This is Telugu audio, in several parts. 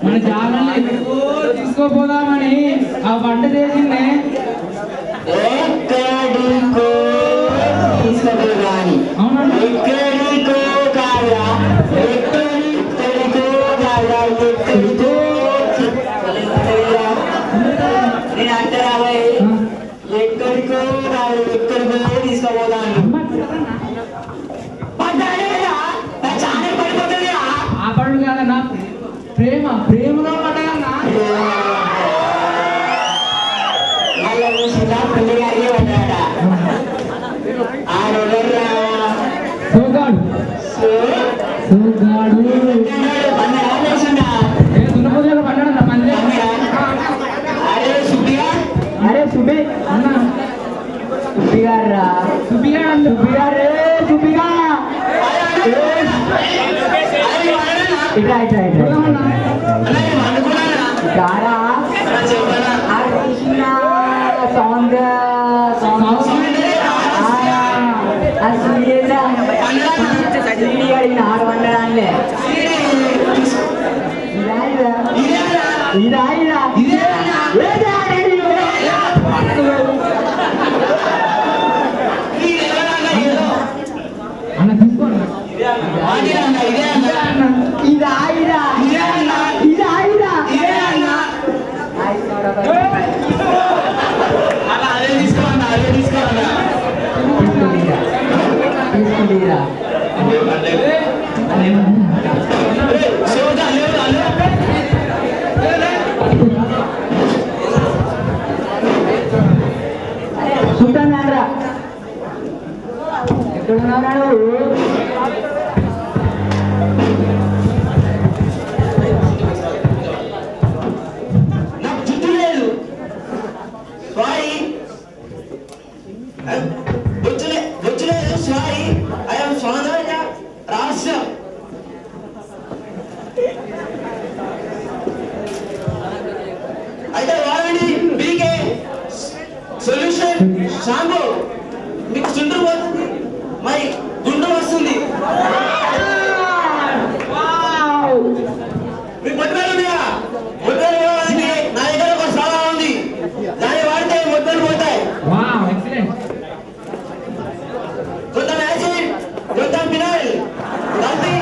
మన జాగ్రత్త ఎక్కడికో తీసుకోపోదామని ఆ వంట చేసిందే ఆ పడు కాదన్నా ప్రేమలో పడ్డా అరే సుబి అన్న అన్న తీసుకోండి చూడండి ఎక్కడున్నాడు నాకు జుట్టు లేదు సారీ బొచ్చు లేదు సారీ ఐఎమ్ సౌందర్య రహస్యం అయితే వాడండి మీకే సొల్యూషన్ షాంపూ మీకు చుండ్రు పోతుంది మరి గుండ్రు వస్తుంది మీకు మొట్టలు ఉన్నాయా మొట్టలు పోవడానికి నా దగ్గర ఒక సలహా ఉంది దాన్ని వాడితే మొట్టలు పోతాయి కొంత మ్యాజిక్ కొంత ఫినాయిల్ కలిపి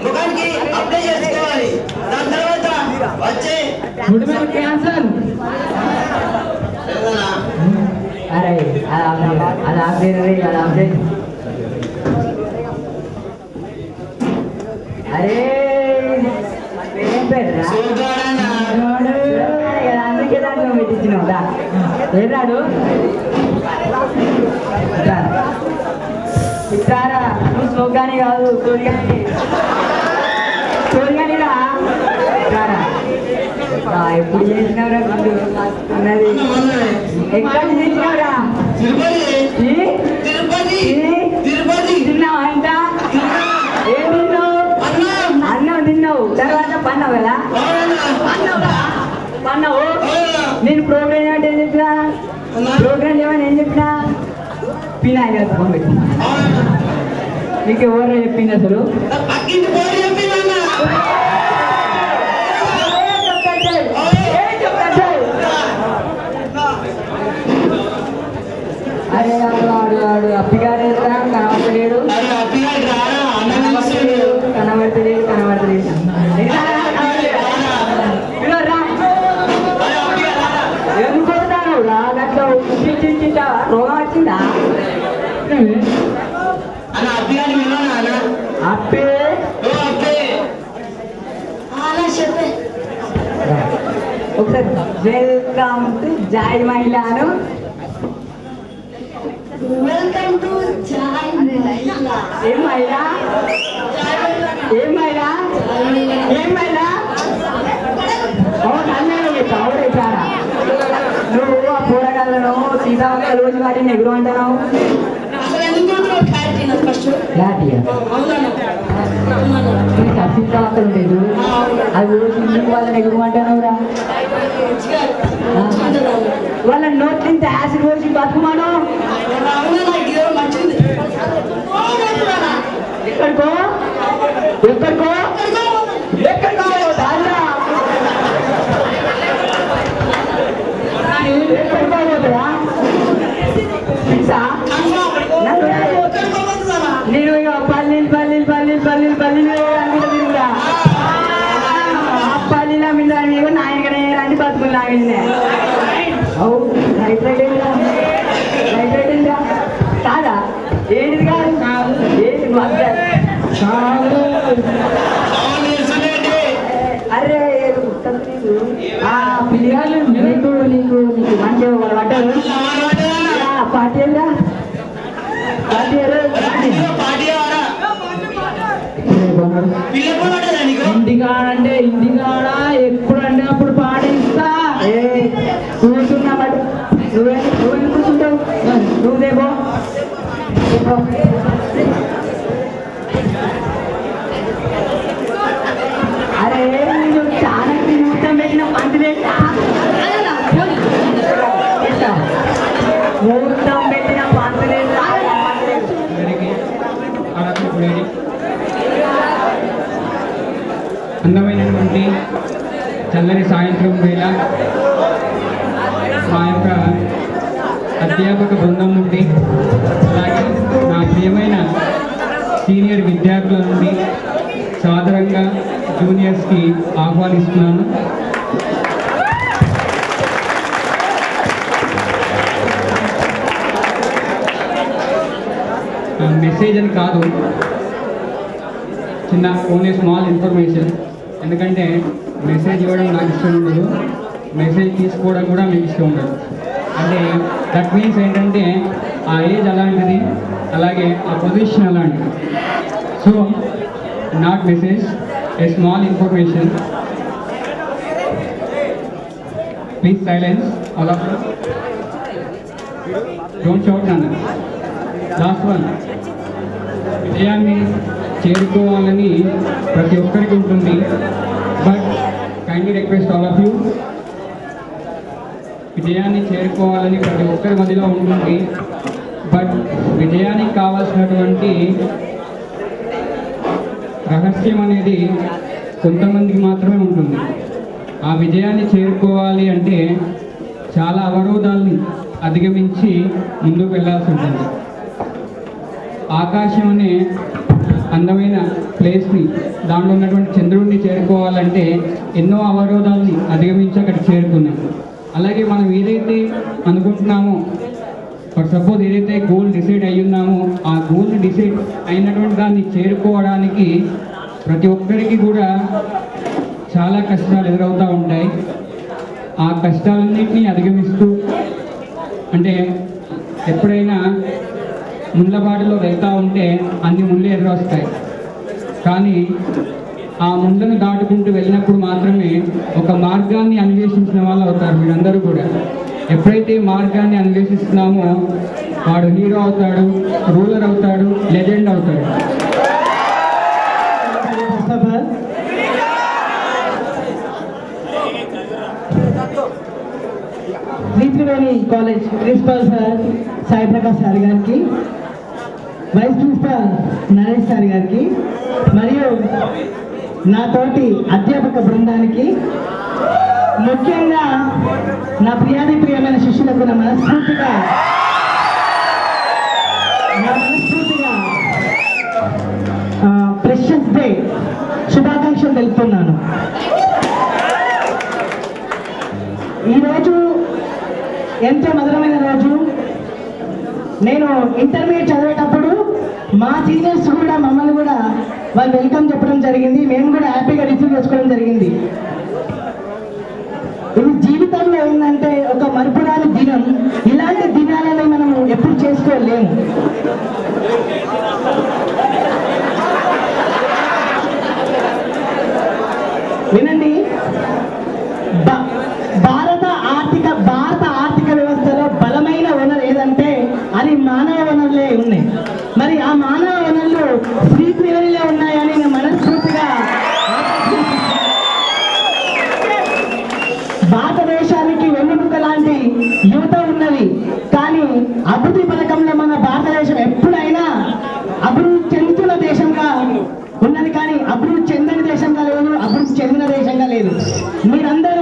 ముఖానికి అప్లై చేసుకోవాలి దాని తర్వాత వచ్చే క్యాన్సర్ अरे आराम से अरे అందుకే దాంట్లో పెట్టించినావు ఏడాడు ఇస్తారా నువ్వు స్లోగాని కాదు కోరిగానిరా ఎప్పుడు చేసినవరా ముందు ఉన్నది ఎక్కడ చేసినవరా తిన్నావు అంట ఏం తిన్నావు అన్నం తిన్నావు తర్వాత పన్నావు కదా పన్నావు నేను ప్రోగ్రామ్ ఏమంటే ఏం చెప్పినా ప్రోగ్రామ్ ఏమని ఏం చెప్పినా పినాయి పెట్టి నీకు ఎవరు చెప్పింది అసలు అరే వాడు అప్పిగారు కనబడలేడు కనబడతలేదు ఎందుకుంటాను రాగట్లో రోగం వచ్చిందా అప్పే ఒకసారి వెల్కమ్ టు జాయ్ మహిళను వెల్కమ్ టు జాయ్ ఏం మహిళ ఏం మహిళ ఏం మహిళ అవుడైతారా నువ్వు ఆ పూరగాళ్ళను సీతావళి రోజు వాటిని ఎగురు అంటున్నావు సీతావక్కలు లేదు అది రోజు ఇంటికి వాళ్ళని ఎగురు అంటున్నావురా వాళ్ళ నోట్ నుంచి యాసిడ్ పోసి బతుకుమాను పార్టీ ఇంటికాడంటే ఇంటికాడ ఎప్పుడంటే అప్పుడు పాటిస్తా. కూర్చున్నా బట్ నువ్వే కూర్చుంటావు. నువ్వేమో అరే నువ్వు చాలా ముహూర్తం పెట్టిన పంతులేట ముహూర్తం పెట్టిన పంతులేట. అందమైనటువంటి చల్లని సాయంత్రం వేళ మా యొక్క అధ్యాపక బృందం నుండి అలాగే నా ప్రియమైన సీనియర్ విద్యార్థుల నుండి సాదరంగా జూనియర్స్కి ఆహ్వానిస్తున్నాను. మెసేజ్ అని కాదు, చిన్న ఓన్లీ స్మాల్ ఇన్ఫర్మేషన్. ఎందుకంటే మెసేజ్ ఇవ్వడం నాకు ఇష్టం ఉండదు, మెసేజ్ తీసుకోవడం కూడా మీకు ఇష్టం ఉండదు. అంటే దట్ మీన్స్ ఏంటంటే ఆ ఏజ్ అలాంటిది, అలాగే ఆ పొజిషన్ అలాంటిది. So not message, a small information. Please silence all of you. Don't shout నాన్న. Last one. విజయాన్ని చేరుకోవాలని ప్రతి ఒక్కరికి ఉంటుంది. But kindly request all of you, విజయాన్ని చేరుకోవాలని ప్రతి ఒక్కరి మధ్యలో ఉంటుంది. బట్ విజయానికి కావాల్సినటువంటి రహస్యం అనేది కొంతమందికి మాత్రమే ఉంటుంది. ఆ విజయాన్ని చేరుకోవాలి అంటే చాలా అవరోధాలని అధిగమించి ముందుకు వెళ్ళాల్సి ఉంటుంది. ఆకాశం అనే అందమైన ప్లేస్ని, దాంట్లో ఉన్నటువంటి చంద్రుడిని చేరుకోవాలంటే ఎన్నో అవరోధాలని అధిగమించి అక్కడికి చేరుకున్నాం. అలాగే మనం ఏదైతే అనుకుంటున్నామో, ఫర్ సపోజ్ ఏదైతే గోల్ డిసైడ్ అయ్యున్నామో, ఆ గోల్ని డిసైడ్ అయినటువంటి దాన్ని చేరుకోవడానికి ప్రతి ఒక్కరికి కూడా చాలా కష్టాలు ఎదురవుతూ ఉంటాయి. ఆ కష్టాలన్నింటినీ అధిగమిస్తూ, అంటే ఎప్పుడైనా ముళ్ళబాటలో వెళ్తూ ఉంటే అన్ని ముళ్ళు ఎదురొస్తాయి, కానీ ఆ ముళ్ళను దాటుకుంటూ వెళ్ళినప్పుడు మాత్రమే ఒక మార్గాన్ని అన్వేషించిన వాళ్ళు అవుతారు. మీరందరూ కూడా ఎప్పుడైతే మార్గాన్ని అన్వేషిస్తున్నామో వాడు హీరో అవుతాడు, రూలర్ అవుతాడు, లెజెండ్ అవుతాడు. Sri Triveni college principal sir Sai Prakash sir గారికి, వైస్ ప్రిన్సిపల్ నరేష్ సార్ గారికి, మరియు నా తోటి అధ్యాపక బృందానికి, ముఖ్యంగా నా ప్రియమైన శిష్యులకు నా మనస్ఫూర్తిగా ఫ్రెషర్స్ డే శుభాకాంక్షలు తెలుపుతున్నాను. ఈరోజు ఎంతో మధురమైన రోజు. నేను ఇంటర్మీడియట్ చదివేటప్పుడు మా సీనియర్స్ కూడా మమ్మల్ని కూడా వాళ్ళు వెల్కమ్ చెప్పడం జరిగింది. మేము కూడా హ్యాపీగా రిసీవ్ చేసుకోవడం జరిగింది. ఇది జీవితంలో ఏంటంటే ఒక మరుపురాని దినం. ఇలాంటి దినాలని మనం ఎప్పుడు చేసుకోలేము. వినండి, భారత ఆర్థిక వ్యవస్థలో బలమైన వనరు ఏదంటే అది మానవ వనరులే ఉన్నాయి. మరి ఆ మానవ వనరులు శ్రీత్రివేణిలో ఉన్నాయని నేను మనస్ఫూర్తిగా భారతదేశానికి వెన్నుముక లాంటి యువత ఉన్నది. కానీ అభివృద్ధి పథకంలో మన భారతదేశం ఎప్పుడైనా అభివృద్ధి చెందుతున్న దేశంగా ఉన్నది, కానీ అభివృద్ధి చెందని దేశంగా లేదు, అభివృద్ధి చెందిన దేశంగా లేదు. మీరందరూ